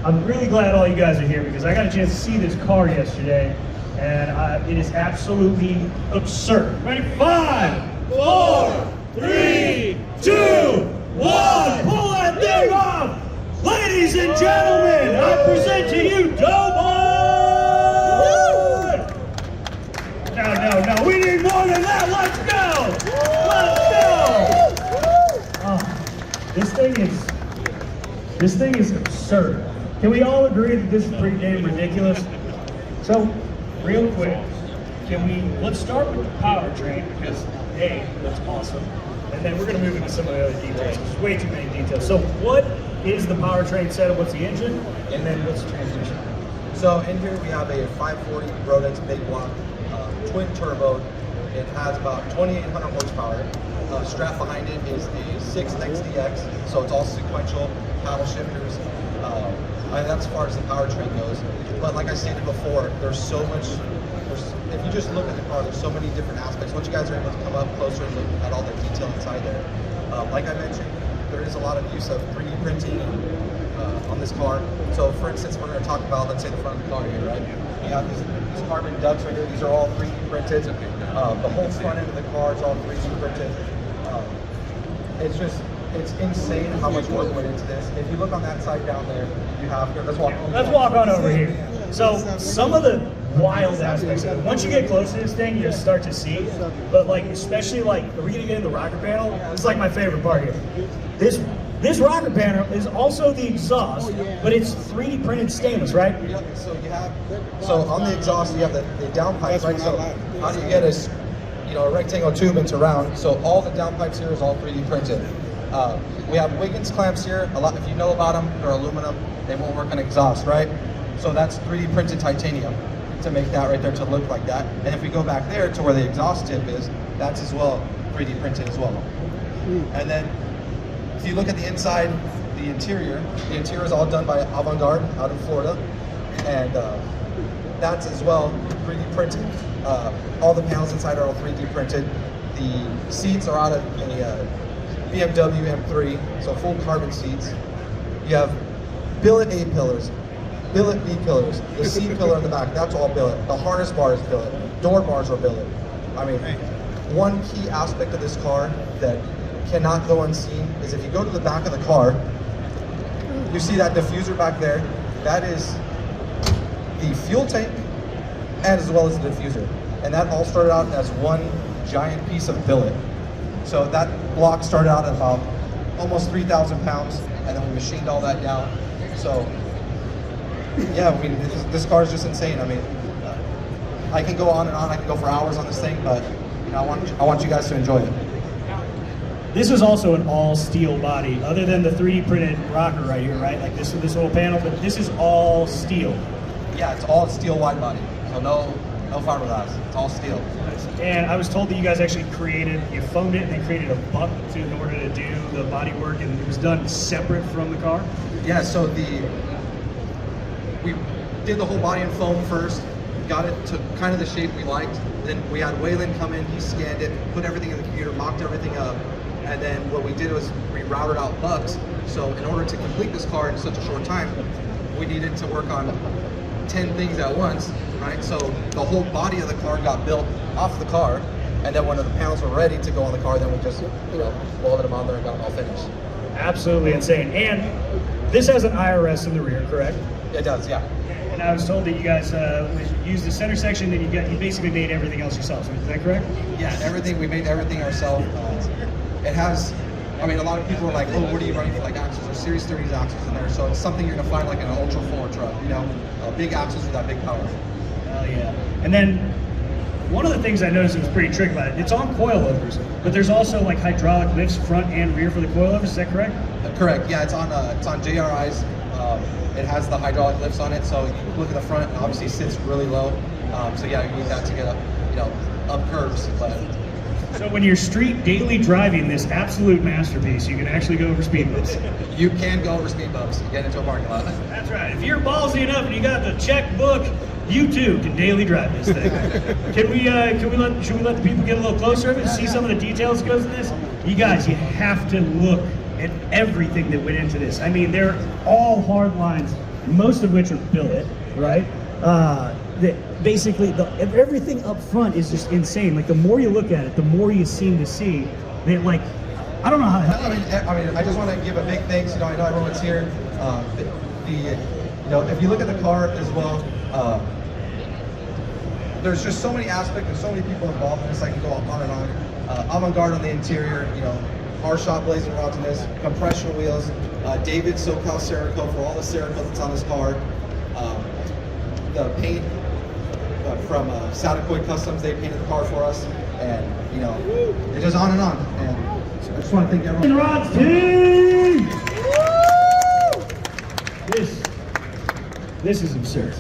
I'm really glad all you guys are here because I got a chance to see this car yesterday, and it is absolutely absurd. Ready? 5, 4, 3, 2, 1. Pull that thing off! Ladies and gentlemen, I present to you Doughboy! No, we need more than that. Let's go! Let's go! Oh, this thing is absurd. Can we all agree that this is pretty damn ridiculous? So, real quick, let's start with the powertrain because A, that's awesome. And then we're gonna move into some of the other details. There's way too many details. So what is the powertrain setup? What's the engine? And then what's the transmission? So in here we have a 540 Brodix big block, twin turbo. It has about 2,800 horsepower. Strapped behind it is the 6XDX, so it's all sequential, paddle shifters. And that's as far as the powertrain goes. But like I stated before, there's so much, if you just look at the car, there's so many different aspects. Once you guys are able to come up closer and look at all the detail inside there. Like I mentioned, there is a lot of use of 3D printing on this car. So for instance, we're going to talk about, let's say, the front of the car here, right? You have these carbon ducts right here. These are all 3D printed. The whole front end of the car is all 3D printed. It's insane how much work went into this. If you look on that side down there, you have here. Let's walk on over here. So some of the wild aspects of it. Once you get close to this thing, you'll start to see. But like, especially like, are we gonna get in the rocker panel? It's like my favorite part here. This rocker panel is also the exhaust, but it's 3D printed stainless, right? Yep. So on the exhaust, you have the downpipes, right? So how do you get a rectangle tube into round? So all the downpipes here is all 3D printed. We have Wiggins clamps here. A lot, if you know about them, they're aluminum. They won't work on exhaust, right? So that's 3D printed titanium to make that right there to look like that. And if we go back there to where the exhaust tip is, that's as well 3D printed as well. And then if you look at the inside, the interior is all done by Avant-Garde out in Florida. And that's as well 3D printed. All the panels inside are all 3D printed. The seats are out of a BMW M3, so full carbon seats. You have billet A pillars, billet B pillars, the C pillar in the back, that's all billet. The harness bar is billet, door bars are billet. I mean, one key aspect of this car that cannot go unseen is if you go to the back of the car, you see that diffuser back there, that is the fuel tank and as well as the diffuser. And that all started out as one giant piece of billet. So that block started out at about almost 3,000 pounds, and then we machined all that down. So, yeah, I mean, this car is just insane. I mean, I can go on and on. I can go for hours on this thing, but I want you guys to enjoy it. This is also an all steel body, other than the 3D printed rocker right here, right? Like this little panel, but this is all steel. Yeah, it's all steel wide body, so no fiberglass. It's all steel. And I was told that you guys actually you foamed it and then created a buck in order to do the body work, and it was done separate from the car? Yeah, so we did the whole body in foam first, got it to kind of the shape we liked. Then we had Waylon come in, he scanned it, put everything in the computer, mocked everything up, and then what we did was we routed out bucks. So in order to complete this car in such a short time, we needed to work on 10 things at once, right? So the whole body of the car got built off the car, and then when the panels were ready to go on the car, then we just, welded them on there and got them all finished. Absolutely insane. And this has an IRS in the rear, correct? It does, yeah. And I was told that you guys used the center section, then you basically made everything else yourself. Is that correct? Yeah, we made everything ourselves. It has, I mean, a lot of people are like, oh, what are you running for, like axles? There's Series 30s axles in there, so it's something you're gonna find like in an Ultra 4 truck, big axles with that big power. Oh yeah. And then one of the things I noticed that was pretty tricky about it, it's on coilovers, but there's also like hydraulic lifts front and rear for the coilovers. Is that correct? Correct. Yeah, it's on JRIs. It has the hydraulic lifts on it, so you look at the front, it obviously sits really low. So yeah, you need that to get up, up curves. But so when you're street daily driving this absolute masterpiece, you can actually go over speed bumps. You can go over speed bumps. You get into a parking lot. That's right. If you're ballsy enough and you got the checkbook, you too can daily drive this thing. Should we let the people get a little closer and see some of the details that goes in this? You guys, you have to look at everything that went into this. I mean, they're all hard lines most of which are billet, right? Basically, everything up front is just insane. Like the more you look at it, the more you seem to see that, like, I don't know how. I mean, I just want to give a big thanks. You know, I know everyone's here. You know, if you look at the car as well, there's just so many aspects and so many people involved in this. I can go on and on. Avant-garde on the interior. You know, our shop blazing rods in this. Compression wheels. David SoCal Cerakote for all the Cerakote that's on this car. The paint from Sadakoy Customs, they painted the car for us, and you know, it goes on and on. And I just want to thank everyone. Rods team! This is absurd.